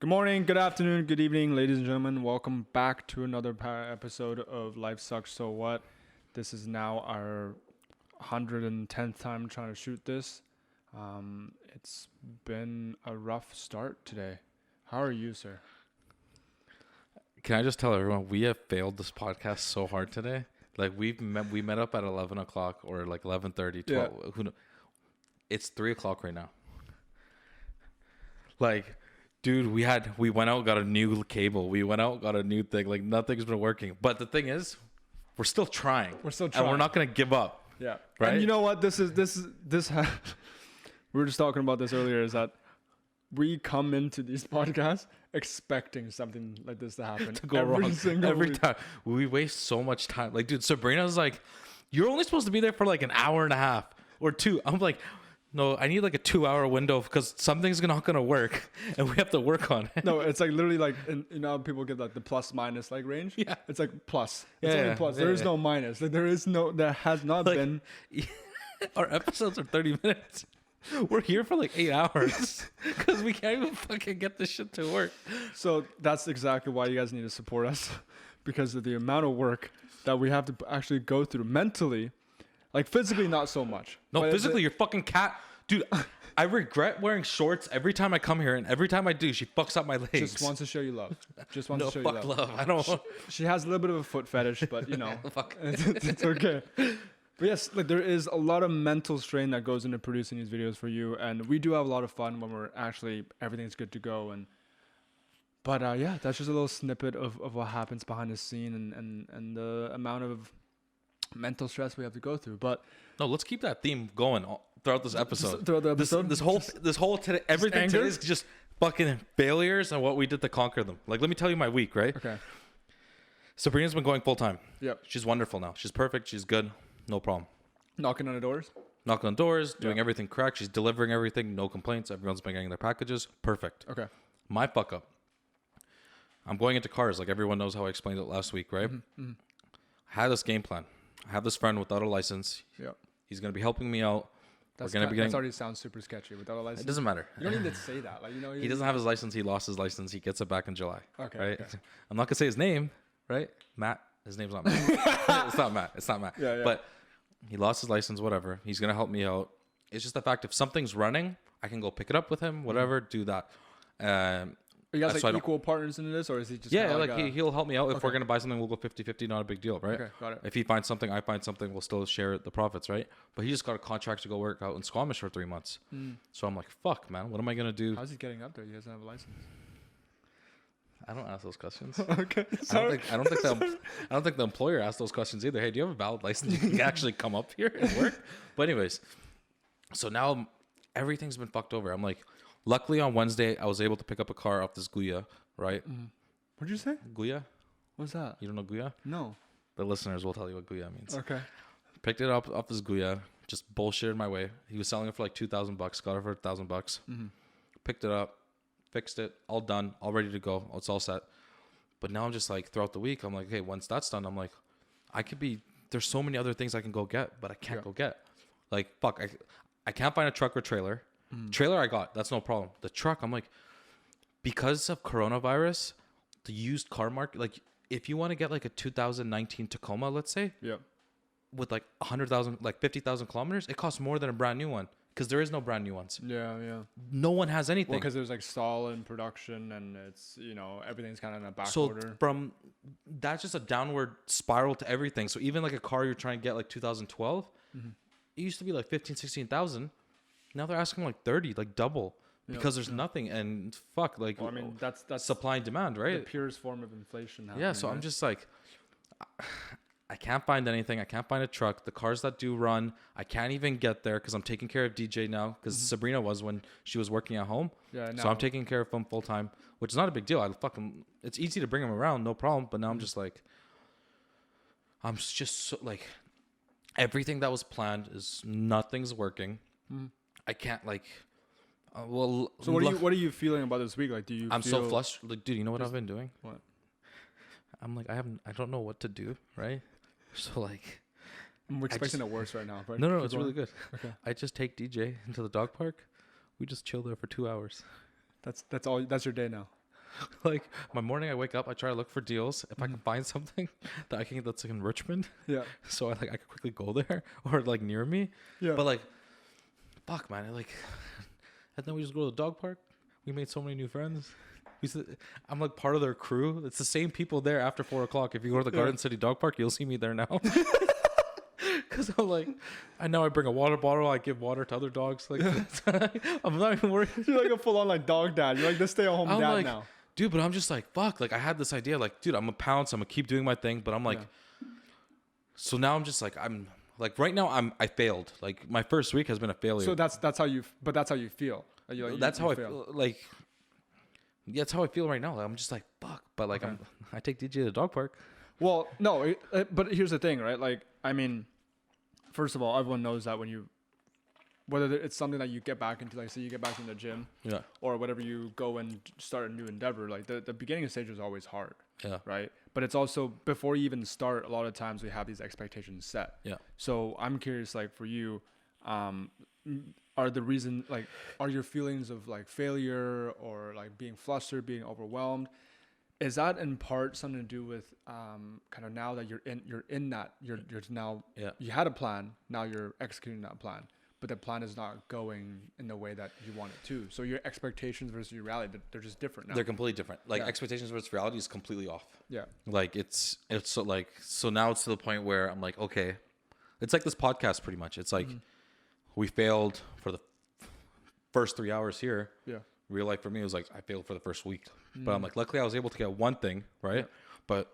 Good morning, good afternoon, good evening, ladies and gentlemen. Welcome back to another episode of Life Sucks, So What? This is now our 110th time trying to shoot this. It's been a rough start today. How are you, sir? Can I just tell everyone, we have failed this podcast so hard today. Like we met up at 11 o'clock or like 11:30, 12. Yeah. Who knows? It's 3 o'clock right now. Like, dude, we went out, got a new cable. We went out, got a new thing. Like, nothing's been working. But the thing is, we're still trying. And we're not going to give up. Yeah. Right? And you know what? We were just talking about this earlier, is that we come into these podcasts expecting something like this to happen. To go wrong. Every time. We waste so much time. Like, dude, Sabrina's like, you're only supposed to be there for like an hour and a half or two. I'm like, no, I need like a 2-hour window because something's not going to work and we have to work on it. No, it's like literally like, you know, people get like the plus minus like range. Yeah. It's like plus. It's only plus. There is no minus. Like there has not like, been. Our episodes are 30 minutes. We're here for like 8 hours because we can't even fucking get this shit to work. So that's exactly why you guys need to support us, because of the amount of work that we have to actually go through mentally. Like physically, not so much. No, physically, your fucking cat, dude. I regret wearing shorts every time I come here, and every time I do, she fucks up my legs. Just wants to show you love. Just wants to show you love. I don't. She has a little bit of a foot fetish, but you know, it's okay. But yes, like there is a lot of mental strain that goes into producing these videos for you, and we do have a lot of fun when we're actually everything's good to go. But yeah, that's just a little snippet of what happens behind the scene and the amount of mental stress we have to go through. But no, let's keep that theme going throughout this episode. Throughout the episode, this whole today, everything today is just fucking failures and what we did to conquer them. Like, let me tell you my week, right? Okay. Sabrina's been going full time. Yep. She's wonderful now. She's perfect. She's good. No problem. Knocking on the doors. Knocking on doors, doing everything correct. She's delivering everything. No complaints. Everyone's been getting their packages. Perfect. Okay. My fuck up. I'm going into cars. Like everyone knows how I explained it last week, right? Mm-hmm. Mm-hmm. I had this game plan. I have this friend without a license. Yep. He's going to be helping me out. That already sounds super sketchy. Without a license, it doesn't matter. You don't need to say that. Like, you know, he doesn't have his license. He lost his license. He gets it back in July. Okay. Right. Okay. I'm not gonna say his name. Right. Matt. His name's not Matt. It's not Matt. It's not Matt. Yeah. But he lost his license. Whatever. He's gonna help me out. It's just the fact if something's running, I can go pick it up with him. Whatever. Do that. Are you guys like equal partners in this, or is he just he'll help me out. If we're going to buy something, we'll go 50-50, not a big deal, right? Okay, got it. If he finds something, I find something, we'll still share the profits, right? But he just got a contract to go work out in Squamish for 3 months. So I'm like, fuck, man, what am I going to do? How's he getting up there? He doesn't have a license. I don't ask those questions. Okay. I don't think the employer asks those questions either. Hey, do you have a valid license? You can actually come up here and work. But anyways, so now everything's been fucked over. I'm like, luckily on Wednesday, I was able to pick up a car off this Guya, right? What'd you say? Guya? What's that? You don't know Guya? No. The listeners will tell you what Guya means. Okay. Picked it up off this Guya, just bullshitted my way. He was selling it for like $2,000, got it for $1,000. Mm-hmm. Picked it up, fixed it, all done, all ready to go. It's all set. But now I'm just like, throughout the week, I'm like, hey, once that's done, I'm like, there's so many other things I can go get, but I can't go get. Like, fuck, I can't find a truck or trailer. Trailer I got, that's no problem. The truck, I'm like, because of coronavirus, the used car market, like if you want to get like a 2019 Tacoma, let's say, with like 100,000, like 50,000 kilometers, it costs more than a brand new one because there is no brand new ones. Yeah. No one has anything. Well, because there's like stall in production and it's, you know, everything's kind of in a back so order. From that's just a downward spiral to everything. So even like a car you're trying to get like 2012, it used to be like 15, 16,000. Now they're asking like 30, like double, because there's nothing. And fuck, like, well, I mean, that's supply and demand, right? The purest form of inflation. Yeah. So I'm just like, I can't find anything. I can't find a truck. The cars that do run, I can't even get there because I'm taking care of DJ now because Sabrina was when she was working at home. Yeah. So I'm taking care of him full time, which is not a big deal. It's easy to bring him around, no problem. But now I'm just like, I'm just so, like, everything that was planned is nothing's working. I can't like, well. So what are you feeling about this week? Like, I'm so flushed. Like, dude, you know what I've been doing? What? I'm like, I don't know what to do, right? So like, I'm expecting it worse right now. Right? No, it's really good. Okay. I just take DJ into the dog park. We just chill there for 2 hours. That's all. That's your day now. Like my morning, I wake up, I try to look for deals. If I can find something that I can get that's like in Richmond, Yeah. so I can quickly go there or like near me. Yeah. But like, fuck, man, and then we just go to the dog park. We made so many new friends. I'm like part of their crew. It's the same people there after 4:00. If you go to the Garden City Dog Park, you'll see me there now. Because I'm like, I know I bring a water bottle. I give water to other dogs. Like, I'm not even worried. You're like a full on like dog dad. You're like the stay at home dad like, now. Dude, but I'm just like, fuck. Like I had this idea, like, dude, I'm gonna pounce. I'm gonna keep doing my thing. But I'm like, so now I'm just like, I'm like, right now I failed. Like my first week has been a failure. So that's how you feel. That's how I feel. Like, yeah, that's how I feel right now. Like, I'm just like, fuck. But like, I take DJ to the dog park. Well, no, but here's the thing, right? Like, I mean, first of all, everyone knows that whether it's something that you get back into, like say you get back into the gym, or whatever you go and start a new endeavor, like the beginning stage is always hard, right? But it's also before you even start, a lot of times we have these expectations set. Yeah. So I'm curious, like for you, are your feelings of like failure or like being flustered, being overwhelmed, is that in part something to do with kind of now that you're in that you're now you had a plan, now you're executing that plan, but the plan is not going in the way that you want it to. So your expectations versus your reality, they're just different now. They're completely different. Like expectations versus reality is completely off. Yeah. Like it's so now it's to the point where I'm like, okay, it's like this podcast pretty much. It's like we failed for the first 3 hours here. Yeah. Real life for me was like I failed for the first week. But I'm like, luckily I was able to get one thing, right? Yeah. But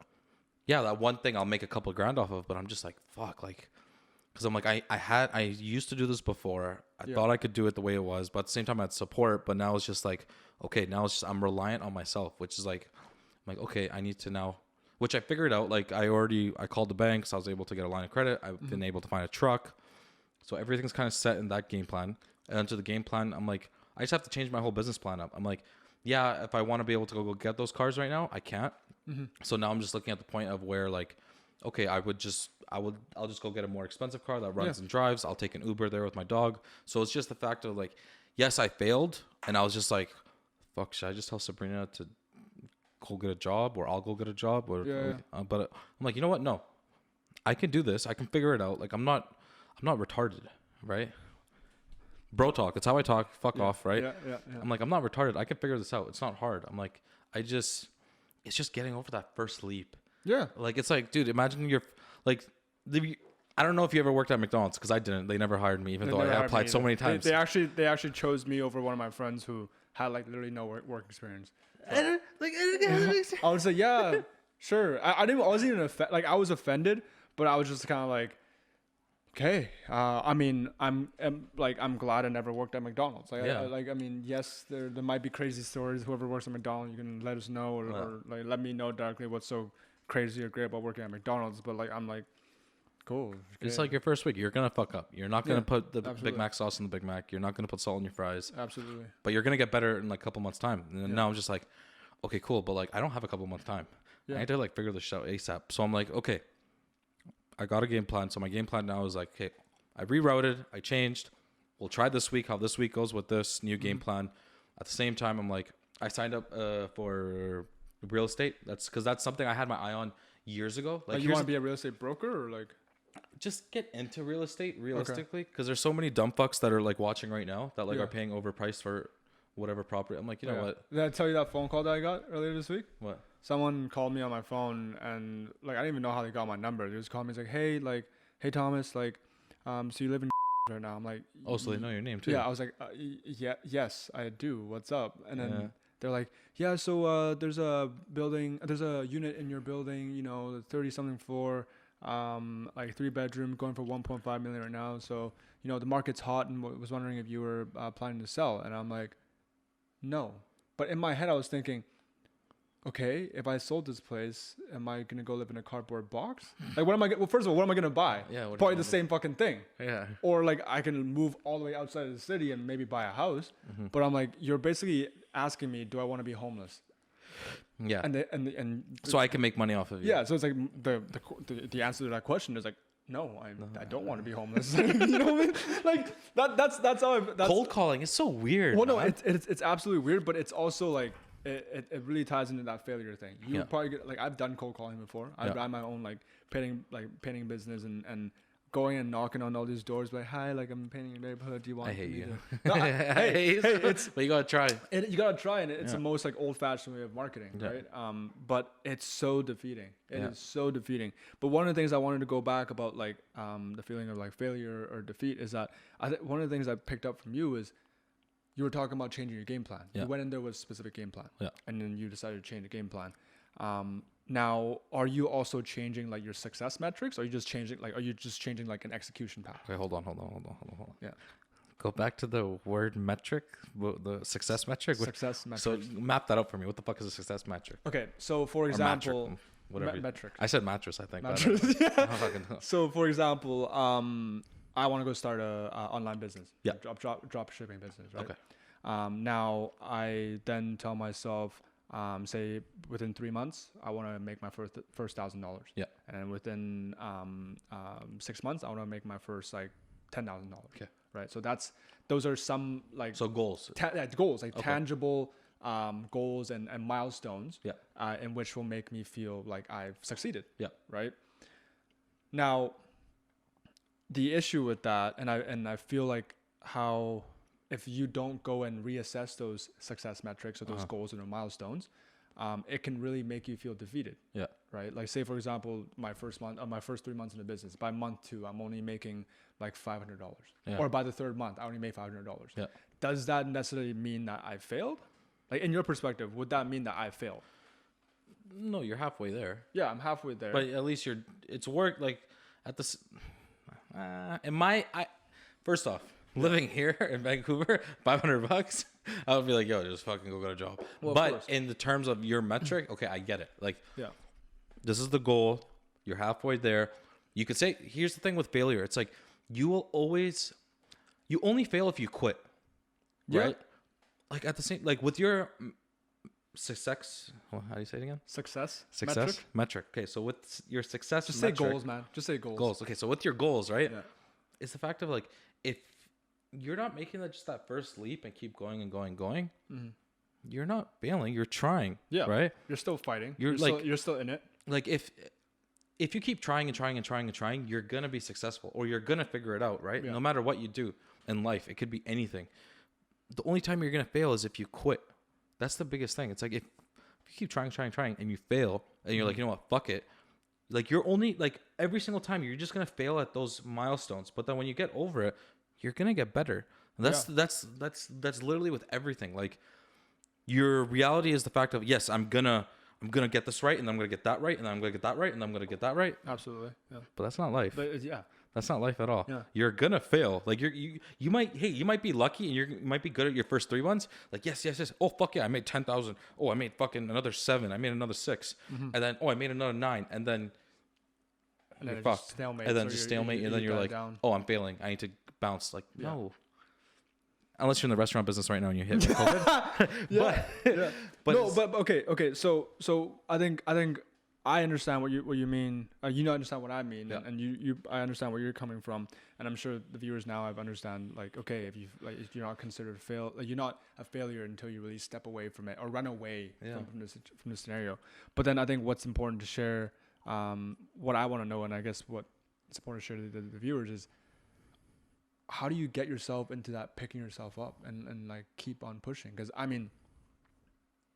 yeah, that one thing I'll make a couple of grand off of, but I'm just like, fuck, like, because I'm like, I used to do this before. I thought I could do it the way it was, but at the same time I had support, but now it's just like, okay, now it's just, I'm reliant on myself, which is like, I'm like, okay, I need to now, which I figured out, like I called the banks. I was able to get a line of credit. I've been able to find a truck. So everything's kind of set in that game plan. And into the game plan, I'm like, I just have to change my whole business plan up. I'm like, yeah, if I want to be able to go get those cars right now, I can't. So now I'm just looking at the point of where like, okay, I'll just go get a more expensive car that runs and drives. I'll take an Uber there with my dog. So it's just the fact of like, yes, I failed. And I was just like, fuck, should I just tell Sabrina to go get a job, or I'll go get a job? Or, but I'm like, you know what? No, I can do this. I can figure it out. Like I'm not retarded, right? Bro talk. It's how I talk. Fuck off, right? Yeah. I'm like, I'm not retarded. I can figure this out. It's not hard. I'm like, it's just getting over that first leap. Yeah. Like, it's like, dude, imagine you're like, I don't know if you ever worked at McDonald's, because I didn't. They never hired me, even though I applied so many times. They actually chose me over one of my friends who had like literally no work experience. So, I was like, yeah, sure. I wasn't even offended. Like, I was offended, but I was just kind of like, okay. I mean, I'm glad I never worked at McDonald's. Like, I mean, yes, there might be crazy stories. Whoever works at McDonald's, you can let us know, or like let me know directly what's so crazy or great about working at McDonald's. But like, I'm like, cool. Okay. It's like your first week. You're gonna fuck up. You're not gonna put the Big Mac sauce in the Big Mac. You're not gonna put salt in your fries. Absolutely. But you're gonna get better in like a couple months time. And now I'm just like, okay, cool. But like, I don't have a couple months time. I need to like figure this shit out ASAP. So I'm like, okay, I got a game plan. So my game plan now is like, okay, I rerouted, I changed. We'll try this week, how this week goes with this new game plan. At the same time, I'm like, I signed up for real estate. That's because that's something I had my eye on years ago. Like you want to be a real estate broker, or like just get into real estate realistically? Because there's so many dumb fucks that are like watching right now that like are paying overpriced for whatever property. I'm like, you know what? Did I tell you that phone call that I got earlier this week? What? Someone called me on my phone, and like I didn't even know how they got my number. They just called me. It's like, hey Thomas, like, so you live in right now? I'm like, oh, so they know your name too? Yeah, I was like, yes, I do. What's up? And then they're like, yeah, so there's a unit in your building, you know, 30-something floor, like 3-bedroom, going for 1.5 million right now. So you know the market's hot, and was wondering if you were planning to sell. And I'm like, no. But in my head, I was thinking, okay, if I sold this place, am I gonna go live in a cardboard box? Like, well, first of all, what am I gonna buy? Yeah, probably the same fucking thing. Yeah. Or like, I can move all the way outside of the city and maybe buy a house. But I'm like, you're basically asking me, do I want to be homeless? Yeah. And so I can make money off of you. Yeah. So it's like the answer to that question is like, no, I don't want to be homeless. You know what I mean? Like that's how cold calling is so weird. Well, no, it's absolutely weird, but it's also like, it really ties into that failure thing. You probably get, like, I've done cold calling before. I've ran my own like painting business and going and knocking on all these doors, like, hi, like, I'm painting your neighborhood. Do you want? I hate you. No, hey, it's but you gotta try. You gotta try, and it's the most like old-fashioned way of marketing, right? But it's so defeating. It is so defeating. But one of the things I wanted to go back about, like, the feeling of like failure or defeat is that one of the things I picked up from you is you were talking about changing your game plan. You went in there with a specific game plan, and then you decided to change the game plan. Now, are you also changing like your success metrics? Or are you just changing like an execution path? Okay, hold on. Yeah. Go back to the word metric, the success metric. Success metric. So map that up for me. What the fuck is a success metric? Okay, so for example, metric. I said mattress, I think. Mattress. So for example, I want to go start a online business. Yeah. Drop shipping business, right? Okay. Now I then tell myself, say within 3 months, I want to make my first $1,000. Yeah. And then within 6 months, I want to make my first like $10,000. Okay. Right. So those are some like goals. Goals, like tangible goals and milestones. Yeah. In which will make me feel like I've succeeded. Yeah. Right. Now, the issue with that, and I feel like how, if you don't go and reassess those success metrics or those goals and milestones, it can really make you feel defeated. Yeah. Right. Like, say for example, my first 3 months in the business, by month 2, I'm only making like $500, or by the 3rd month, I only make $500. Yeah. Does that necessarily mean that I failed? Like, in your perspective, would that mean that I failed? No, you're halfway there. Yeah, I'm halfway there. But at least it's work like at this. First off, living here in Vancouver, $500, I would be like, yo, just fucking go get a job. Well, but in the terms of your metric, okay, I get it. Like, this is the goal. You're halfway there. You could say, here's the thing with failure. It's like, you only fail if you quit. Right? Like at the same, like with your success, how do you say it again? Success metric. Okay, so with your success, just metric, say goals, man. Just say goals. Okay, so with your goals, right? Yeah. It's the fact of like, if you're not making that first leap and keep going and going, you're not failing. You're trying. Yeah. Right. You're still fighting. You're still in it. Like if you keep trying, you're gonna be successful, or you're gonna figure it out, right? Yeah. No matter what you do in life, it could be anything. The only time you're gonna fail is if you quit. That's the biggest thing. It's like if you keep trying, and you fail, and you're like, you know what, fuck it. Like, you're only like, every single time you're just gonna fail at those milestones. But then when you get over it, you're gonna get better. And that's literally with everything. Like, your reality is the fact of, yes, I'm gonna get this right, and I'm gonna get that right, and I'm gonna get that right, and I'm gonna get that right. Absolutely. Yeah. But that's not life. But that's not life at all. Yeah. You're gonna fail. Like, you might be lucky, and you might be good at your first 3 months. Like, yes. Oh, fuck yeah, I made 10,000. Oh, I made fucking another 7. I made another 6, and then I made another 9, and then you're fucked. Stalemate. And then just stalemate, and then you're like, oh, I'm failing. I need to bounce. Like, no. Unless you're in the restaurant business right now and you hit COVID. But okay. So I think I understand what you mean. You understand what I mean, and I understand where you're coming from, and I'm sure the viewers now have understand. Like, okay, if you're not considered a fail, like, you're not a failure until you really step away from it or run away from the scenario. But then I think what's important to share, what I want to know, and I guess what it's important to share to the viewers is, how do you get yourself into that picking yourself up and like keep on pushing? Because I mean,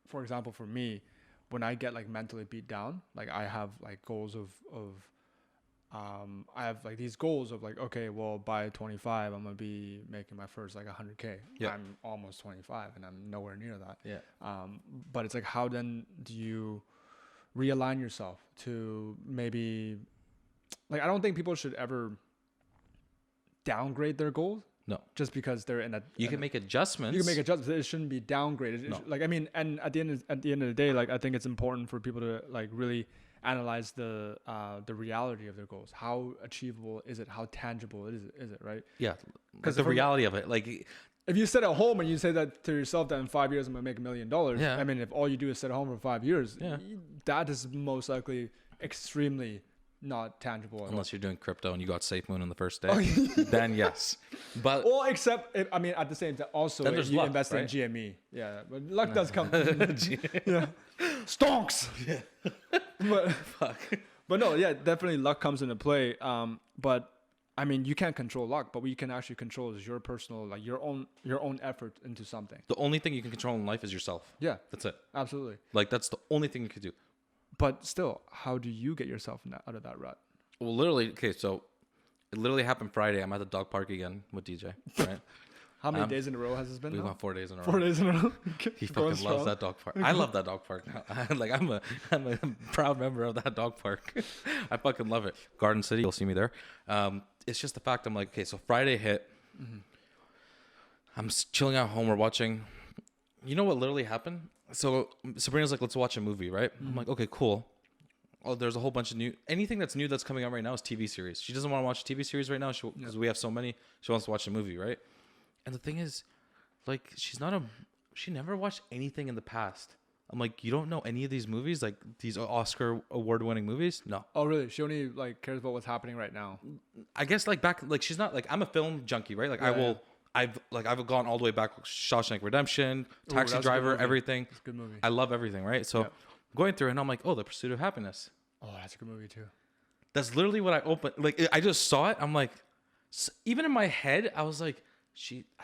for example, for me, when I get like mentally beat down, like, I have like goals of I have like these goals of like, okay, well, by 25 I'm gonna be making my first like 100K. I'm almost 25 and I'm nowhere near that. But it's like, how then do you realign yourself to maybe, like, I don't think people should ever downgrade their goals. No. Just because they're in a... You can make adjustments. It shouldn't be downgraded. No. Like, I mean, and at the end of the day, like, I think it's important for people to like really analyze the reality of their goals. How achievable is it? How tangible is it, right? Yeah. Because the reality of it, like, if you sit at home and you say that to yourself that in 5 years I'm gonna make $1 million, I mean, if all you do is sit at home for 5 years, that is most likely extremely not tangible at all. Unless you're doing crypto and you got Safe Moon on the first day, Oh, then yes. But well, except I mean, at the same time, also Then if there's you luck, invest in right? GME, yeah, but luck does come. Yeah, stonks. Yeah. But Fuck. but no, yeah, definitely luck comes into play. But I mean, you can't control luck, but what you can actually control is your personal, like your own effort into something. The only thing you can control in life is yourself. Yeah, That's it. absolutely. Like that's the only thing you can do. But still, how do you get yourself out of that rut? Well, literally, okay, so it literally happened Friday. I'm at the dog park again with DJ. Right? How many days in a row has this been? We now? went 4 days in a row. 4 days in a row. He Going fucking loves strong. that dog park. I love that dog park now. I'm a proud member of that dog park. I fucking love it. Garden City, you'll see me there. It's just the fact I'm like, okay, so Friday hit. Mm-hmm. I'm chilling at home. We're watching. You know what literally happened? So Sabrina's like, let's watch a movie, right? Mm-hmm. I'm like, okay, cool. Oh, there's a whole bunch of anything that's new that's coming out right now is TV series. She doesn't want to watch a TV series right now because we have so many. She wants to watch a movie, right? And the thing is, like, she never watched anything in the past. I'm like, you don't know any of these movies, like these Oscar award-winning movies? No. Oh, really? She only like cares about what's happening right now. I guess like back, like she's not like I'm a film junkie, right? Like I've gone all the way back, Shawshank Redemption, Taxi Driver, everything. It's a good movie. I love everything, right? So going through it, and I'm like, oh, The Pursuit of Happiness. Oh, that's a good movie too. That's literally what I opened. Like I just saw it. I'm like, even in my head, I was like,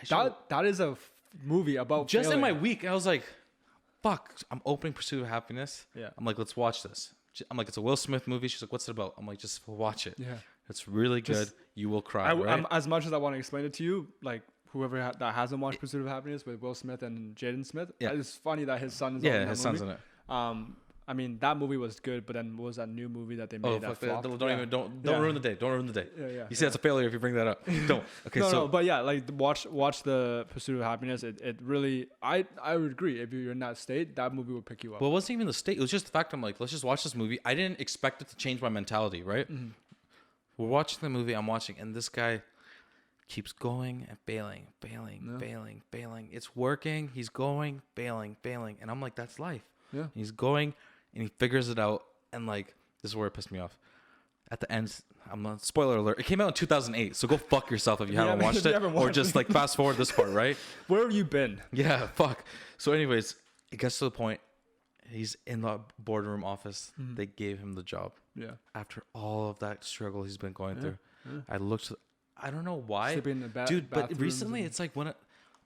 that is a movie about just failing. in my week. I was like, fuck, I'm opening Pursuit of Happiness. Yeah. I'm like, let's watch this. I'm like, it's a Will Smith movie. She's like, what's it about? I'm like, just watch it. Yeah. It's really good. You will cry. Right? As much as I want to explain it to you, like whoever that hasn't watched Pursuit of Happiness with Will Smith and Jaden Smith, it's funny that his son is on that his son's in it. I mean, that movie was good, but then what was that new movie that they made? Oh, that fuck, flopped? don't ruin the day. Don't ruin the day. Yeah. You see, that's a failure if you bring that up. Don't. Okay, no, but yeah, like watch the Pursuit of Happiness. It really, I would agree. If you're in that state, that movie would pick you up. Well, it wasn't even the state. It was just the fact I'm like, let's just watch this movie. I didn't expect it to change my mentality, right? Mm-hmm. We're watching the movie. I'm watching, and this guy keeps going and failing. It's working. He's going, failing. And I'm like, that's life. Yeah. He's going, and he figures it out. And like, this is where it pissed me off. At the end, I'm not, spoiler alert. It came out in 2008, so go fuck yourself if you haven't watched it, or just like fast forward this part, right? Where have you been? Yeah, fuck. So, anyways, it gets to the point. He's in the boardroom office. Mm-hmm. They gave him the job. Yeah. After all of that struggle he's been going through, I looked. I don't know why, dude. But recently, it's like when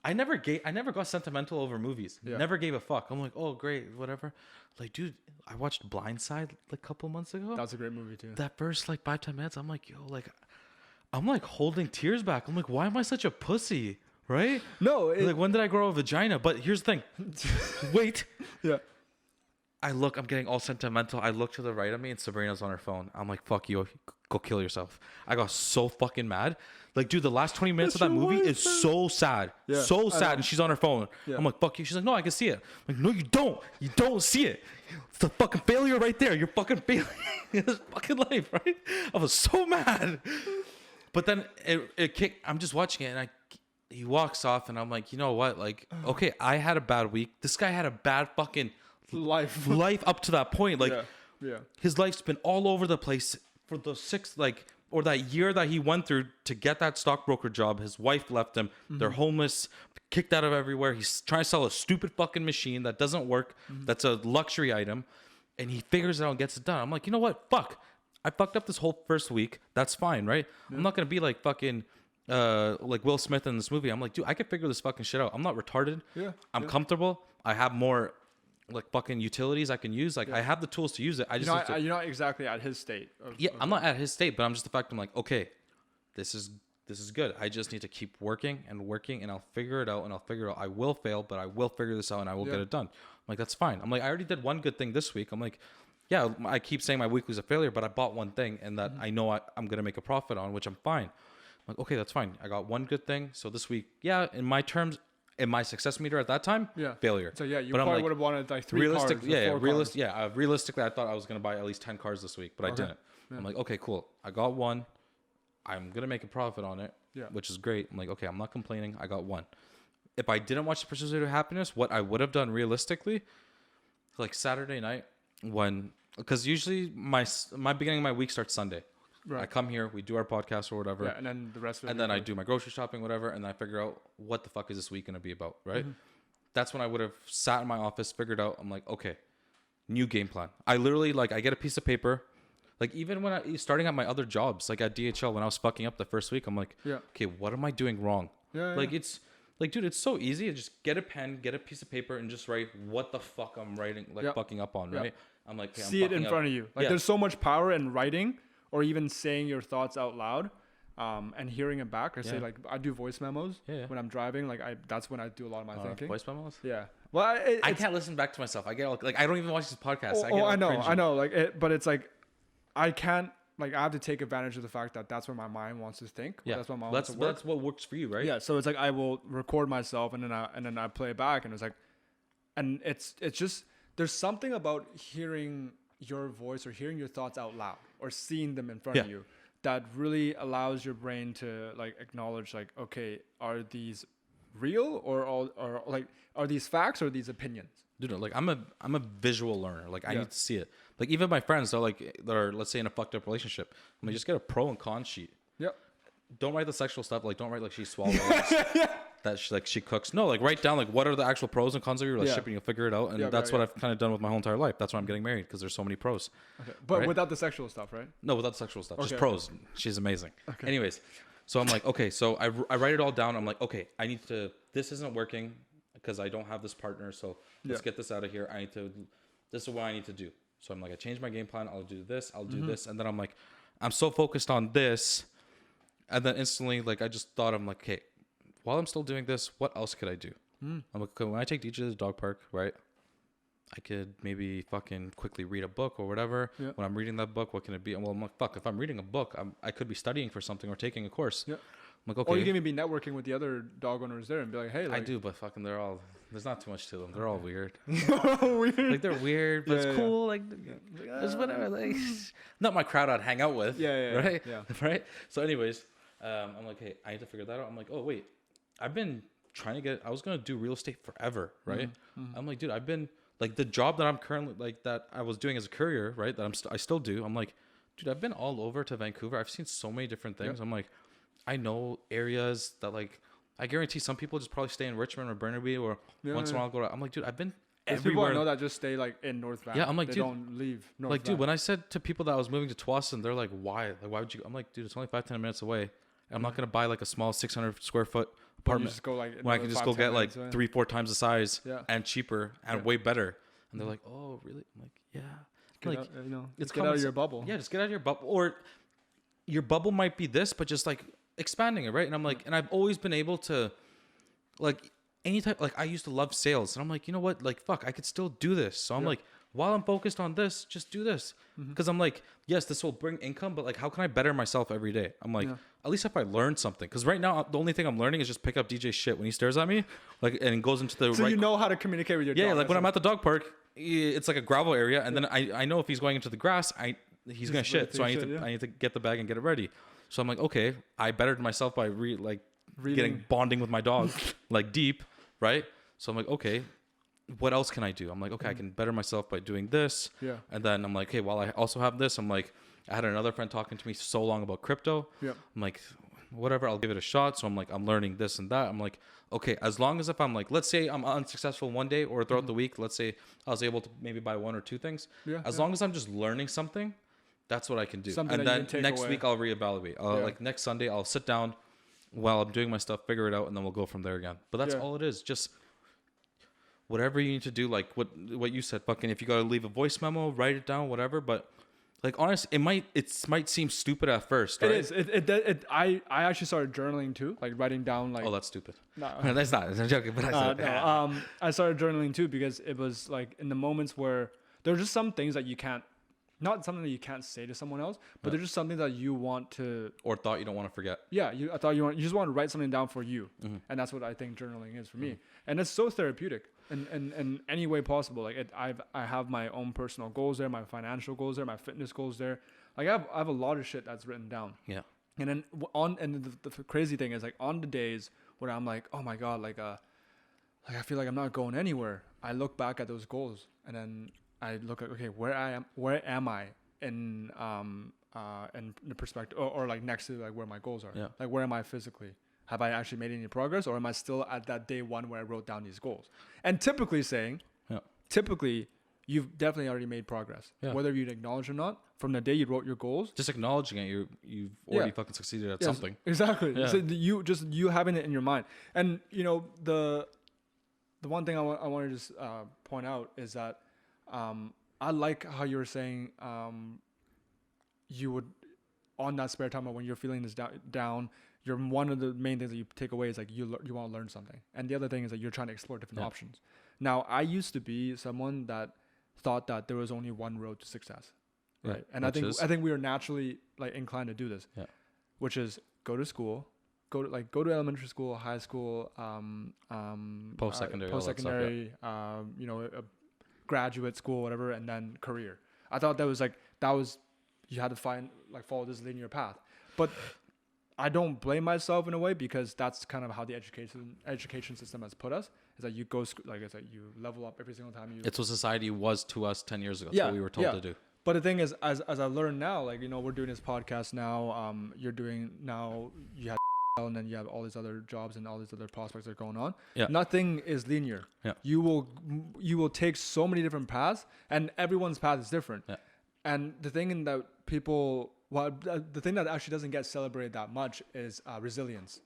I never got sentimental over movies. Yeah. Never gave a fuck. I'm like, oh great, whatever. Like, dude, I watched Blindside like a couple months ago. That's a great movie too. That first like 5-10 minutes, I'm like, yo, like, I'm like holding tears back. I'm like, why am I such a pussy? Right? No. Like, when did I grow a vagina? But here's the thing. Wait. Yeah. I'm getting all sentimental. I look to the right of me and Sabrina's on her phone. I'm like, fuck you. Go kill yourself. I got so fucking mad. Like, dude, the last 20 minutes of that movie is so sad. Yeah, so sad. And she's on her phone. Yeah. I'm like, fuck you. She's like, no, I can see it. I'm like, no, you don't. You don't see it. It's a fucking failure right there. You're fucking failing in this fucking life, right? I was so mad. But then it kicked. I'm just watching it and he walks off and I'm like, you know what? Like, okay, I had a bad week. This guy had a bad fucking life up to that point. Like, his life's been all over the place for the that year that he went through to get that stockbroker job. His wife left him. Mm-hmm. They're homeless, kicked out of everywhere. He's trying to sell a stupid fucking machine that doesn't work. Mm-hmm. That's a luxury item. And he figures it out and gets it done. I'm like, you know what? Fuck. I fucked up this whole first week. That's fine, right? Yeah. I'm not going to be like fucking like Will Smith in this movie. I'm like, dude, I can figure this fucking shit out. I'm not retarded. Yeah. I'm comfortable. I have more like fucking utilities I can use. Like, I have the tools to use it. I just you're not exactly at his state. I'm not at his state, but I'm just the fact I'm like, okay, this is good. I just need to keep working, and I'll figure it out, I will fail, but I will figure this out and I will get it done. I'm like, that's fine. I'm like, I already did one good thing this week. I'm like, yeah, I keep saying my week was a failure, but I bought one thing and that I know I'm going to make a profit on, which I'm fine. I'm like, okay, that's fine. I got one good thing. So this week, in my terms, in my success meter at that time, failure. So you probably would have wanted like 3 cars. Realistically, I thought I was going to buy at least 10 cars this week, but I didn't. Yeah. I'm like, okay, cool. I got one. I'm going to make a profit on it, which is great. I'm like, okay, I'm not complaining. I got one. If I didn't watch The Pursuit of Happiness, what I would have done realistically, like Saturday night when Because usually my beginning of my week starts Sunday. Right. I come here, we do our podcast or whatever. Yeah, and then the rest of it. And then I do my grocery shopping, whatever, and then I figure out what the fuck is this week going to be about, right? That's when I would have sat in my office, figured out, I'm like, okay, new game plan. I literally, like, I get a piece of paper. Like, even when starting at my other jobs, like at DHL, when I was fucking up the first week, I'm like, okay, what am I doing wrong? Like, it's, like, dude, it's so easy. Just get a pen, get a piece of paper, and just write what the fuck I'm writing, like, fucking up on, right? I'm like, okay, see it in front of you. Like, there's so much power in writing or even saying your thoughts out loud, and hearing it back. Or say, like, I do voice memos when I'm driving. Like, that's when I do a lot of my thinking. Voice memos? Yeah. Well, I can't listen back to myself. I get like, I don't even watch this podcast. I know. Like, but it's like, I can't. Like, I have to take advantage of the fact that that's where my mind wants to think. Yeah, that's what my mind wants to work. That's what works for you, right? Yeah. So it's like I will record myself and then I play it back, and it's like, and it's just there's something about hearing your voice or hearing your thoughts out loud or seeing them in front of you that really allows your brain to, like, acknowledge, like, okay, are these real or like, are these facts or these opinions? Dude, like, I'm a visual learner. Like, I need to see it. Like, even my friends, they're let's say in a fucked up relationship, I'm like, just get a pro and con sheet. Yep. Don't write the sexual stuff. Like, don't write like she swallows, that she cooks. No, like, write down like what are the actual pros and cons of your relationship, and you'll figure it out. And that's what I've kind of done with my whole entire life. That's why I'm getting married, because there's so many pros. Okay. But without the sexual stuff, right? No, without the sexual stuff. Just pros. She's amazing. Okay. Anyways, so I'm like, okay, so I write it all down. I'm like, okay, I need to. This isn't working because I don't have this partner. So let's get this out of here. This is what I need to do. So I'm like, I changed my game plan. I'll do this. I'll do this. And then I'm like, I'm so focused on this. And then instantly, like, I just thought, I'm like, okay, while I'm still doing this, what else could I do? I'm like, okay, when I take DJ to the dog park, right? I could maybe fucking quickly read a book or whatever. Yeah. When I'm reading that book, what can it be? Well, I'm like, fuck, if I'm reading a book, I could be studying for something or taking a course. Yeah. I'm like, okay. Or you can maybe be networking with the other dog owners there and be like, hey, like, I do, but fucking there's not too much to them. They're all weird. Like, they're weird, but it's cool. Like, it's whatever. Like, not my crowd I'd hang out with. Right? Yeah. Right? So anyways, I'm like, hey, I need to figure that out. I'm like, oh, wait. I've been trying to I was going to do real estate forever, right? I'm like, dude, I've been, like, the job that I'm currently, like, that I was doing as a courier, right? That I still do. I'm like, dude, I've been all over to Vancouver. I've seen so many different things. I'm like, I know areas that, like, I guarantee some people just probably stay in Richmond or Burnaby, or once in a while go to, I'm like, dude, I've been everywhere. People I know that just stay, like, in North Van. Yeah, I'm like, they dude, don't leave North like, Van. dude, when I said to people that I was moving to Tsawwassen, they're like, why? Like, why would you? I'm like, dude, it's only 5-10 minutes away. I'm not going to buy, like, a small 600 square foot apartment just go, like, when I can just go get, like, 3-4 times the size and cheaper and way better. And they're like, oh, really? I'm like, yeah. Get out of your bubble. Yeah, just get out of your bubble. Or your bubble might be this, but just, like, expanding it, right? And I'm like, and I've always been able to, like, any type, like, I used to love sales, and I'm like, you know what, like, fuck, I could still do this. So I'm like, while I'm focused on this, just do this, because I'm like, yes, this will bring income, but, like, how can I better myself every day? I'm like, at least if I learn something, because right now the only thing I'm learning is just pick up DJ shit when he stares at me, like, and goes into the so you know how to communicate with your dog. Yeah, like, when I'm at the dog park, it's like a gravel area, and then I know if he's going into the grass, he's gonna shit, so I need to get the bag and get it ready. So I'm like, okay, I bettered myself by getting bonding with my dog, like, deep, right? So I'm like, okay, what else can I do? I'm like, okay, I can better myself by doing this. Yeah. And then I'm like, hey, while I also have this, I'm like, I had another friend talking to me so long about crypto. Yeah. I'm like, whatever, I'll give it a shot. So I'm like, I'm learning this and that. I'm like, okay, as long as if I'm like, let's say I'm unsuccessful one day or throughout the week, let's say I was able to maybe buy 1 or 2 things. Yeah. As long as I'm just learning something, that's what I can do. Something and then next week I'll reevaluate. Like, next Sunday I'll sit down while I'm doing my stuff, figure it out, and then we'll go from there again. But that's all it is. Just whatever you need to do, like what you said, fucking, if you got to leave a voice memo, write it down, whatever. But, like, honestly, it might seem stupid at first, right? It is. I actually started journaling too, like, writing down, like. Oh, that's stupid. No, that's not. I'm joking, but I said. I started journaling too because it was, like, in the moments where there are just some things that you can't. Not something that you can't say to someone else, but they're just something that you want to, or thought you don't want to forget. Yeah, you just want to write something down for you, and that's what I think journaling is for me. And it's so therapeutic in any way possible. Like, I have my own personal goals there, my financial goals there, my fitness goals there. Like, I have a lot of shit that's written down. Yeah. And then the crazy thing is, like, on the days where I'm like, oh my god, like I feel like I'm not going anywhere, I look back at those goals and then I look at, okay, where am I in the perspective, or like next to like where my goals are. Yeah. Like, where am I physically? Have I actually made any progress, or am I still at that day one where I wrote down these goals? And typically you've definitely already made progress, whether you'd acknowledge or not. From the day you wrote your goals, just acknowledging it, you've already fucking succeeded at something. Exactly. Yeah. So you having it in your mind, and you know the one thing I want to just point out is that I like how you were saying you would, on that spare time or when you're feeling this down, you're, one of the main things that you take away is like you want to learn something, and the other thing is that you're trying to explore different options. Now, I used to be someone that thought that there was only one road to success, right? And I think we are naturally like inclined to do this, which is go to school, go to elementary school, high school, post-secondary, you know, graduate school, whatever, and then career. I thought that was you had to follow this linear path, but I don't blame myself in a way, because that's kind of how the education system has put us. Is that you go, like I said, you level up every single time. It's what society was to us 10 years ago. That's what we were told to do. But the thing is, as I learn now, like, you know, we're doing this podcast now. You're doing now. You have and then you have all these other jobs and all these other prospects that are going on. Yeah. Nothing is linear. Yeah. You will take so many different paths, and everyone's path is different. Yeah. And the thing that the thing that actually doesn't get celebrated that much is resilience.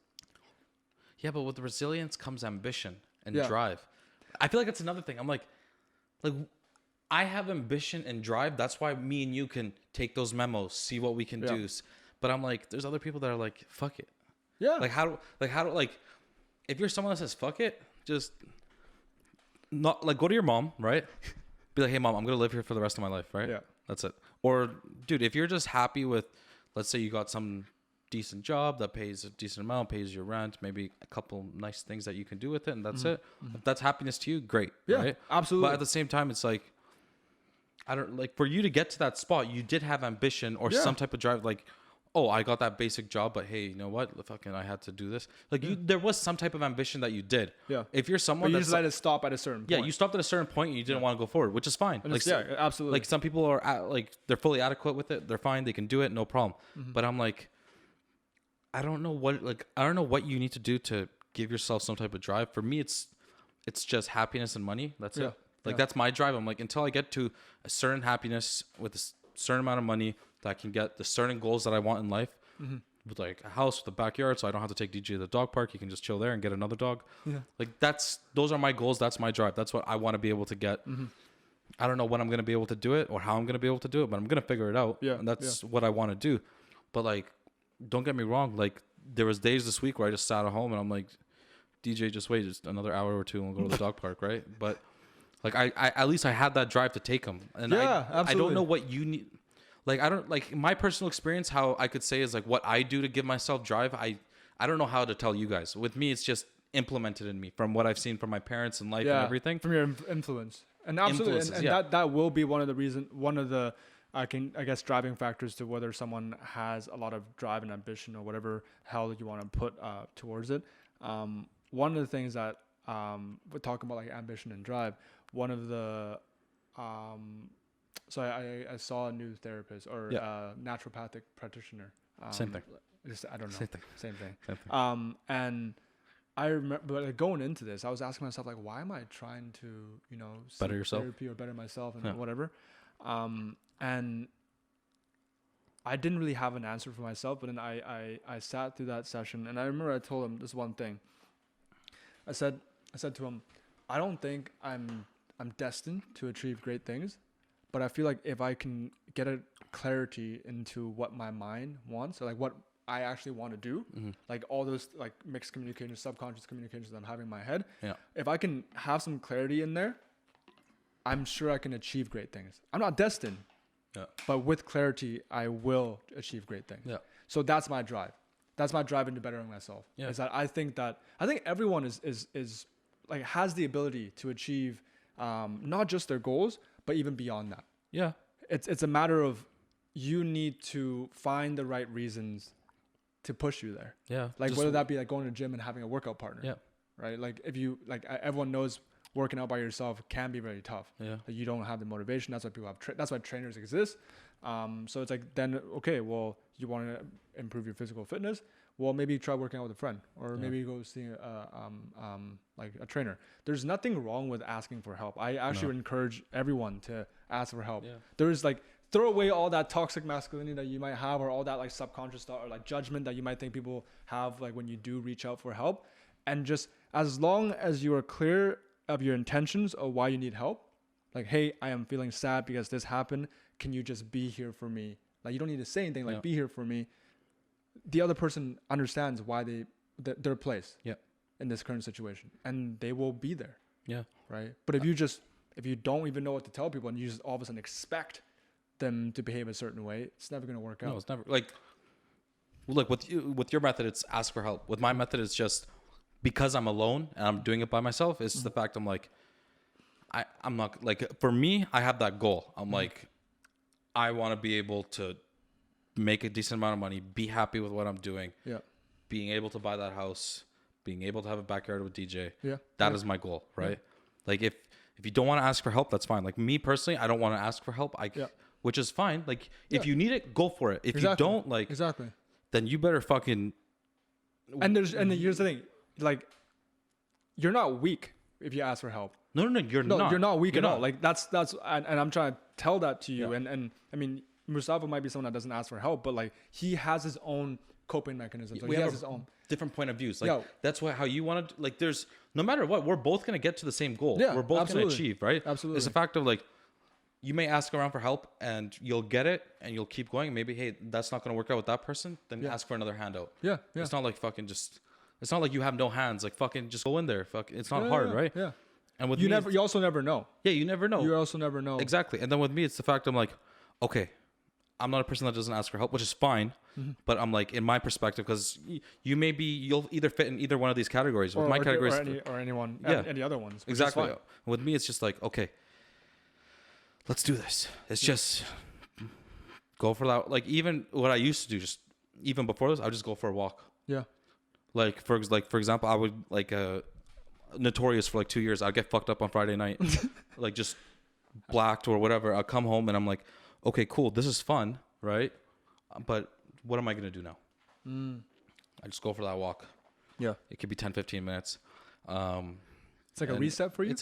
Yeah, but with resilience comes ambition and drive. I feel like that's another thing. I'm like I have ambition and drive. That's why me and you can take those memos, see what we can do. But I'm like, there's other people that are like, fuck it. Yeah. How do if you're someone that says fuck it, just not like, go to your mom, right? Be like, hey mom, I'm gonna live here for the rest of my life, right? Yeah. That's it. Or dude, if you're just happy with, let's say you got some decent job that pays a decent amount, pays your rent, maybe a couple nice things that you can do with it, and that's it. If that's happiness to you, great. Yeah, right? Absolutely. But at the same time, it's like, I don't like, for you to get to that spot, you did have ambition or some type of drive, like, oh, I got that basic job, but hey, you know what? Fucking, I had to do this. Like, there was some type of ambition that you did. Yeah. If you're someone, but you just let it stop at a certain point. Yeah, you stopped at a certain point and you didn't want to go forward, which is fine. Like, absolutely. Like, some people are they're fully adequate with it. They're fine. They can do it. No problem. But I'm like, I don't know what you need to do to give yourself some type of drive. For me, it's just happiness and money. That's it. Like, that's my drive. I'm like, until I get to a certain happiness with a certain amount of money, that I can get the certain goals that I want in life, with like a house with a backyard, so I don't have to take DJ to the dog park. You can just chill there and get another dog. Yeah. Like, those are my goals. That's my drive. That's what I want to be able to get. I don't know when I'm going to be able to do it or how I'm going to be able to do it, but I'm going to figure it out. Yeah. And that's what I want to do. But like, don't get me wrong. Like, there was days this week where I just sat at home and I'm like, DJ, just wait just another hour or two and we'll go to the dog park. Right. But like, I at least I had that drive to take him. And I don't know what you need. Like, I don't, like, my personal experience, how I could say is like what I do to give myself drive. I don't know how to tell you guys. With me, it's just implemented in me from what I've seen from my parents and life and everything. From your influence. And absolutely. And that will be one of the driving factors to whether someone has a lot of drive and ambition or whatever hell you want to put towards it. One of the things that we're talking about, like ambition and drive, one of the so I saw a new therapist or naturopathic practitioner. Same thing. I don't know. Same thing. And I remember, like, going into this, I was asking myself, like, why am I trying to, you know, better yourself, therapy or better myself and whatever. And I didn't really have an answer for myself, but then I sat through that session, and I remember I told him this one thing. I said to him, I don't think I'm destined to achieve great things, but I feel like if I can get a clarity into what my mind wants, or like what I actually want to do, like all those like mixed communications, subconscious communications that I'm having in my head, if I can have some clarity in there, I'm sure I can achieve great things. I'm not destined, but with clarity, I will achieve great things. Yeah. So that's my drive. That's my drive into bettering myself. Yeah. Is that I think everyone is like has the ability to achieve not just their goals, but even beyond that. Yeah. It's a matter of you need to find the right reasons to push you there. Yeah. Like whether that be like going to the gym and having a workout partner. Yeah. Right. Like if you like everyone knows working out by yourself can be very tough. Yeah. Like you don't have the motivation. That's why people have. That's why trainers exist. So it's like then okay, well you want to improve your physical fitness. Well, maybe try working out with a friend, or maybe go see like a trainer. There's nothing wrong with asking for help. I actually would encourage everyone to ask for help. Yeah. There's like throw away all that toxic masculinity that you might have, or all that like subconscious thought or like judgment that you might think people have like when you do reach out for help, and just as long as you are clear of your intentions of why you need help, like, hey, I am feeling sad because this happened. Can you just be here for me? Like you don't need to say anything. Like be here for me. The other person understands why their place in this current situation, and they will be there. Yeah. Right. But if you don't even know what to tell people and you just all of a sudden expect them to behave a certain way, it's never going to work out. No, it's never like with your method, it's ask for help. With my method, it's just because I'm alone and I'm doing it by myself. It's the fact I'm like, I'm not like, for me, I have that goal. I'm like, I want to be able to make a decent amount of money, be happy with what I'm doing. Yeah. Being able to buy that house, being able to have a backyard with DJ. Yeah. That is my goal, right? Yeah. Like if you don't want to ask for help, that's fine. Like me personally, I don't want to ask for help. Which is fine. Like if you need it, go for it. If you don't, like then you better fucking. And here's the thing, like you're not weak if you ask for help. No, you're not. You're not weak at all. Like that's and I'm trying to tell that to you. Yeah. And I mean, Mustafa might be someone that doesn't ask for help, but like he has his own coping mechanisms. Like, he has his own different point of views. Like that's how you want to. Like there's no matter what, we're both gonna get to the same goal. Yeah, we're both gonna achieve, right? Absolutely. It's a fact of like. You may ask around for help and you'll get it and you'll keep going. Maybe, hey, that's not going to work out with that person. Then ask for another handout. Yeah. It's not like fucking just, it's not like you have no hands. Like fucking just go in there. Fuck, it's not hard, right? Yeah. And with you also never know. Yeah, you never know. You also never know. Exactly. And then with me, it's the fact I'm like, okay, I'm not a person that doesn't ask for help, which is fine. Mm-hmm. But I'm like, in my perspective, because you'll either fit in either one of these categories. With my categories. Or anyone, any other ones. Exactly. With me, it's just like, okay. Let's do this. It's just go for that. Like even what I used to do, just even before this, I would just go for a walk. Yeah. Like for example, I would like notorious for like 2 years. I'd get fucked up on Friday night, like just blacked or whatever. I'll come home and I'm like, okay, cool. This is fun, right? But what am I gonna do now? I just go for that walk. Yeah. It could be 10, 15 minutes. It's like a reset for you?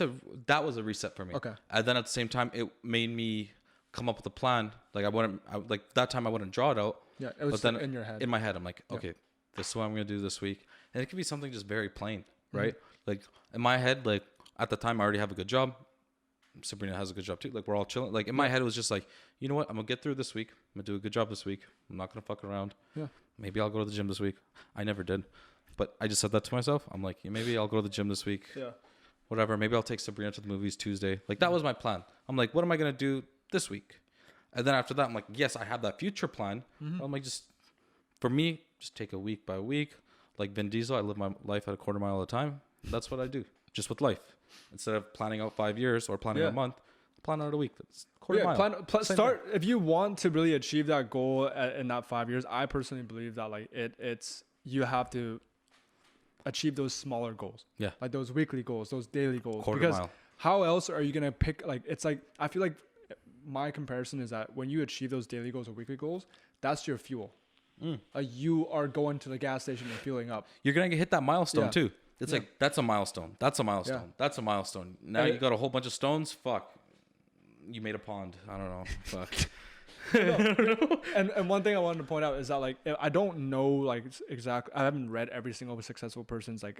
That was a reset for me. Okay. And then at the same time, it made me come up with a plan. Like like that time I wouldn't draw it out. Yeah, it was then in your head. In my head, I'm like, okay, this is what I'm going to do this week. And it could be something just very plain, right? Mm-hmm. Like in my head, like at the time I already have a good job. Sabrina has a good job too. Like we're all chilling. Like in my head, it was just like, you know what? I'm going to get through this week. I'm going to do a good job this week. I'm not going to fuck around. Yeah. Maybe I'll go to the gym this week. I never did. But I just said that to myself. I'm like, maybe I'll go to the gym this week. Yeah. Whatever, maybe I'll take Sabrina to the movies Tuesday. Like that was my plan. I'm like, what am I gonna do this week? And then after that, I'm like, yes, I have that future plan. Mm-hmm. I'm like, just for me, just take a week by week. Like Vin Diesel, I live my life at a quarter mile at a time. That's what I do, just with life. Instead of planning out 5 years or planning a month, plan out a week. That's quarter mile. Start if you want to really achieve that goal in that 5 years. I personally believe that like it's you have to achieve those smaller goals. Yeah. Like those weekly goals, those daily goals. Quarter mile. How else are you going to pick? Like, it's like, I feel like my comparison is that when you achieve those daily goals or weekly goals, that's your fuel. Like you are going to the gas station and fueling up. You're going to hit that milestone too. It's like, that's a milestone. That's a milestone. Yeah. That's a milestone. Now you got a whole bunch of stones. Fuck. You made a pond. I don't know. Fuck. And one thing I wanted to point out is that like I don't know like exactly, I haven't read every single successful person's like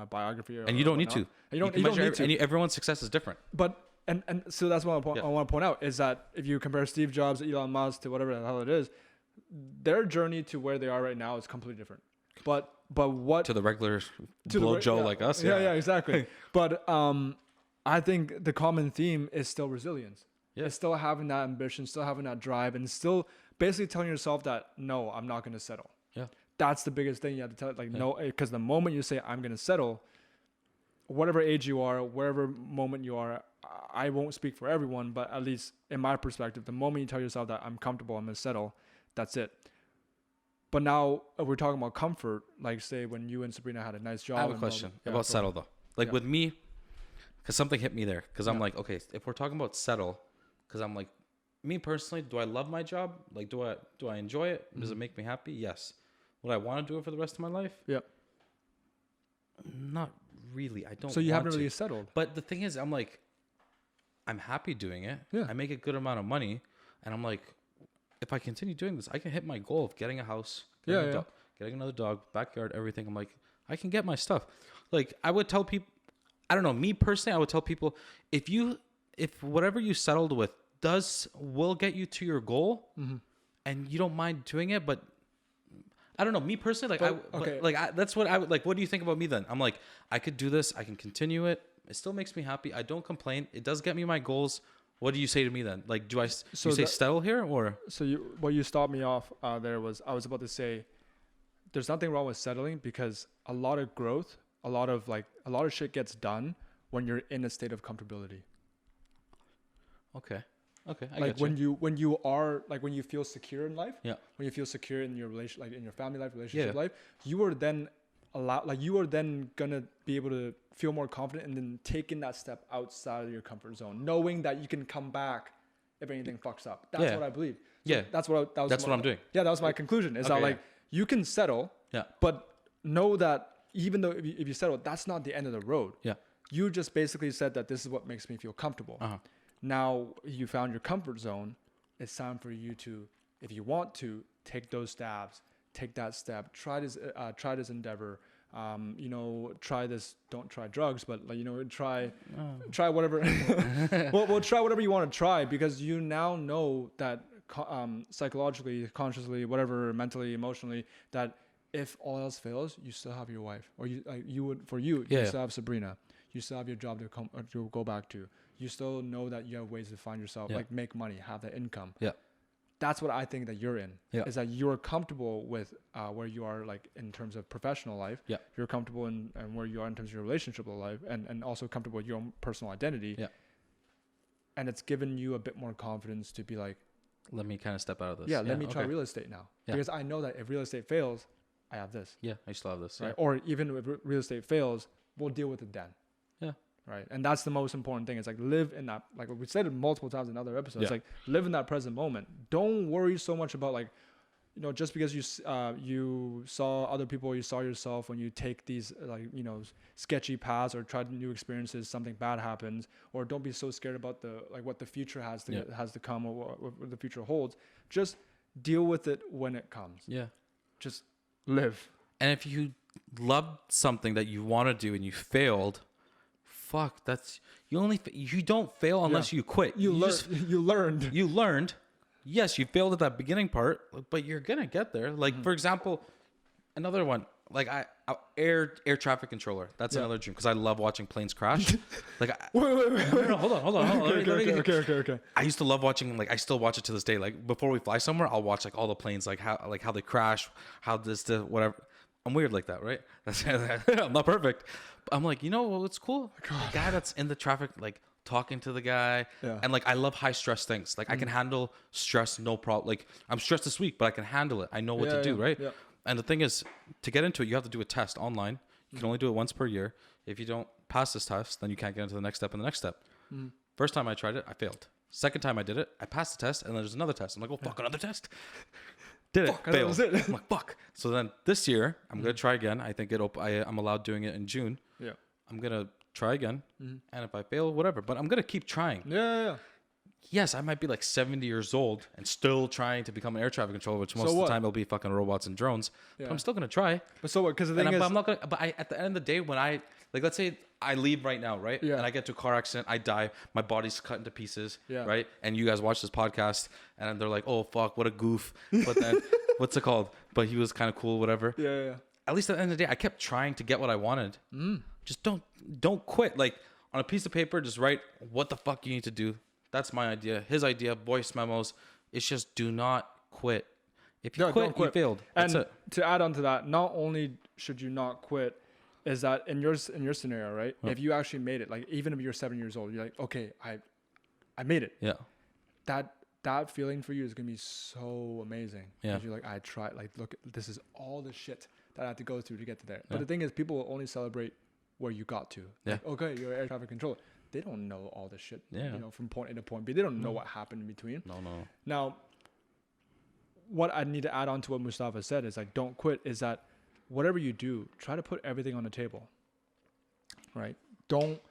biography and you don't need to. You don't need to. Everyone's success is different. But and so that's what I want to point out is that if you compare Steve Jobs, Elon Musk to whatever the hell it is, their journey to where they are right now is completely different. But what to the regular Joe like us? Yeah, exactly. But I think the common theme is still resilience. Yeah. It's still having that ambition, still having that drive, and still basically telling yourself that, no, I'm not going to settle. Yeah. That's the biggest thing you have to tell. Like, no, because the moment you say, I'm going to settle, whatever age you are, wherever moment you are, I won't speak for everyone, but at least in my perspective, the moment you tell yourself that I'm comfortable, I'm going to settle, that's it. But now if we're talking about comfort, like say when you and Sabrina had a nice job. I have a question about settle though. Like with me, because something hit me there. Because I'm like, okay, if we're talking about settle, because I'm like, me personally, do I love my job? Like, do I enjoy it? Does it make me happy? Yes. Would I want to do it for the rest of my life? Yeah. Not really. I don't. So you want haven't really to. settled. But the thing is, I'm like, I'm happy doing it. Yeah. I make a good amount of money, and I'm like, if I continue doing this, I can hit my goal of getting a house, getting another dog, backyard, everything. I'm like, I can get my stuff. Like, I would tell people, I don't know, me personally, I would tell people, if whatever you settled with will get you to your goal, and you don't mind doing it, but I don't know, me personally, like, that's what I would like. What do you think about me then? I'm like, I could do this. I can continue it. It still makes me happy. I don't complain. It does get me my goals. What do you say to me then? Like, you say settle here, or? So what you stopped me off there was, I was about to say, there's nothing wrong with settling, because a lot of growth, a lot of shit gets done when you're in a state of comfortability. Okay. Like when you are, like when you feel secure in life, yeah. When you feel secure in your relation, like in your family life, relationship life, you are then gonna be able to feel more confident and then taking that step outside of your comfort zone, knowing that you can come back if anything fucks up. That's what I believe. So that's what I'm doing. Yeah, that was my conclusion. Is that you can settle, but know that even though if you settle, that's not the end of the road. Yeah, you just basically said that this is what makes me feel comfortable. Now you found your comfort zone. It's time for you to, if you want to, take those stabs, take that step, try this endeavor. Try this. Don't try drugs, but try whatever. well, try whatever you want to try, because you now know that psychologically, consciously, whatever, mentally, emotionally, that if all else fails, you still have your wife, or you still have Sabrina, you still have your job to go back to. You still know that you have ways to find yourself, like make money, have that income. Yeah. That's what I think that you're in, is that you're comfortable with where you are, like in terms of professional life. Yeah. You're comfortable in where you are in terms of your relationship life, and also comfortable with your own personal identity. Yeah. And it's given you a bit more confidence to be like, let me kind of step out of this. Yeah, let me try real estate now. Yeah. Because I know that if real estate fails, I have this. Yeah, I still have this. Right? Yeah. Or even if real estate fails, we'll deal with it then. Yeah. Right. And that's the most important thing. It's like live in that, like we said it multiple times in other episodes, like live in that present moment. Don't worry so much about like, just because you saw other people, you saw yourself, when you take these sketchy paths or try new experiences, something bad happens, or don't be so scared about what the future has to come, or what the future holds. Just deal with it when it comes. Yeah. Just live. And if you loved something that you want to do and you failed, fuck, you don't fail unless you quit. You learned. Yes, you failed at that beginning part, but you're gonna get there. Like for example, another one, like air traffic controller. That's another dream, because I love watching planes crash. Like wait. No, hold on. Okay. I used to love watching, like I still watch it to this day. Like before we fly somewhere, I'll watch like all the planes, like how they crash, how this to whatever. I'm weird like that, right? I'm not perfect. But I'm like, what's cool? The guy that's in the traffic, like talking to the guy. Yeah. And like, I love high stress things. Like I can handle stress, no problem. Like I'm stressed this week, but I can handle it. I know what to do, right? Yeah. And the thing is, to get into it, you have to do a test online. You can only do it once per year. If you don't pass this test, then you can't get into the next step and the next step. First time I tried it, I failed. Second time I did it, I passed the test, and then there's another test. I'm like, oh, fuck, another test? Did it, failed. I'm like, fuck. So then this year, I'm going to try again. I think I'm allowed doing it in June. Yeah. I'm going to try again. And if I fail, whatever. But I'm going to keep trying. Yeah. Yes, I might be like 70 years old and still trying to become an air traffic controller, which most of the time it'll be fucking robots and drones. Yeah. But I'm still going to try. But so what? Because the thing is... at the end of the day, when let's say I leave right now, right? Yeah. And I get to a car accident, I die, my body's cut into pieces, right? And you guys watch this podcast and they're like, oh, fuck, what a goof. But then, what's it called? But he was kind of cool, whatever. Yeah. At least at the end of the day, I kept trying to get what I wanted. Just don't quit. Like, on a piece of paper, just write what the fuck you need to do. That's my idea. His idea, voice memos. It's just do not quit. If you quit, you failed. That's it. To add on to that, not only should you not quit, is that in your scenario, right? If you actually made it, like even if you're 7 years old, you're like, okay, I made it. Yeah. That feeling for you is gonna be so amazing. Yeah. You're like, I tried. Like, look, this is all the shit that I had to go through to get to there. But the thing is, people will only celebrate where you got to. Yeah. Like, okay, you're air traffic controller. They don't know all this shit. Yeah. You know, from point A to point B. They don't know what happened in between. No. Now, what I need to add on to what Mustafa said is like, don't quit. Is that whatever you do, try to put everything on the table. Right? Don't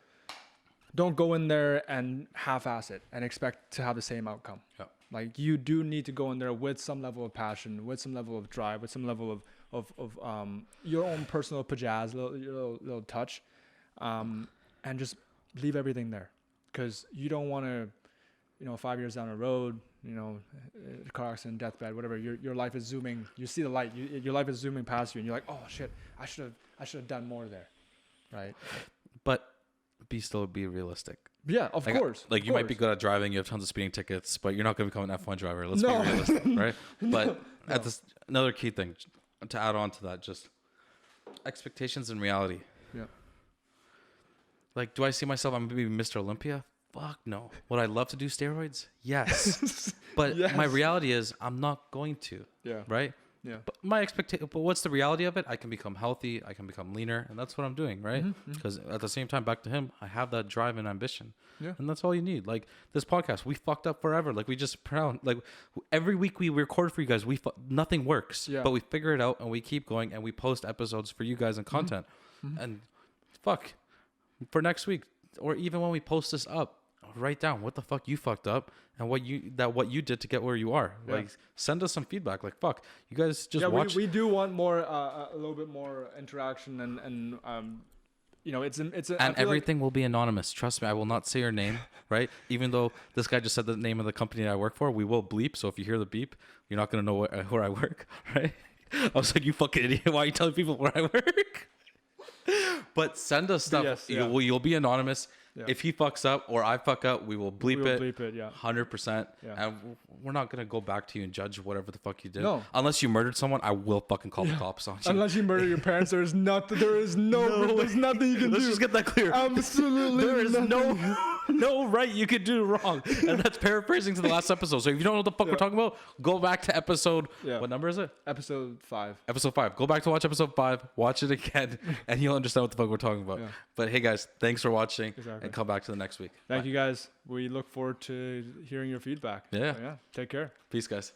go in there and half-ass it and expect to have the same outcome. Yeah. Like you do need to go in there with some level of passion, with some level of drive, with some level of your own personal pajazz, little touch, and just leave everything there, because you don't want to, 5 years down the road, car accident, deathbed, whatever. Your life is zooming. You see the light. Your life is zooming past you, and you're like, oh shit, I should have done more there, right? But be realistic. Yeah, of course. Like you might be good at driving, you have tons of speeding tickets, but you're not going to become an F1 driver. Let's be realistic, right? But another key thing to add on to that, just expectations and reality. Yeah. Like, do I see myself? I'm going to be Mr. Olympia? Fuck no. Would I love to do steroids? Yes. But my reality is I'm not going to. Yeah. Right? Yeah. But what's the reality of it? I can become healthy. I can become leaner. And that's what I'm doing, right? Because at the same time, back to him, I have that drive and ambition. Yeah. And that's all you need. Like this podcast, we fucked up forever. Like we just like every week we record for you guys. Nothing works. Yeah. But we figure it out and we keep going and we post episodes for you guys and content. And fuck, for next week or even when we post this up, write down what the fuck you fucked up and what you did to get where you are. Yeah. Like send us some feedback. Like fuck, you guys just watch. We do want more a little bit more interaction and and everything will be anonymous. Trust me, I will not say your name, right? Even though this guy just said the name of the company I work for, we will bleep. So if you hear the beep, you're not gonna know where I work, right? I was like, you fucking idiot! Why are you telling people where I work? But send us stuff. Yes, you'll be anonymous. Yeah. If he fucks up or I fuck up, we will bleep it. Bleep it, yeah. 100%. Yeah. And we're not going to go back to you and judge whatever the fuck you did. No. Unless you murdered someone, I will fucking call the cops on you. Unless you murder your parents, there's nothing you can do. Let's just get that clear. Absolutely. There is no right you could do wrong. And that's paraphrasing to the last episode. So if you don't know what the fuck we're talking about, go back to episode, what number is it? Episode 5. Episode 5. Go back to watch episode 5, watch it again, and you'll understand what the fuck we're talking about. Yeah. But hey guys, thanks for watching. Exactly. And come back to the next week. Thank you guys. We look forward to hearing your feedback. Yeah. So, take care. Peace, guys.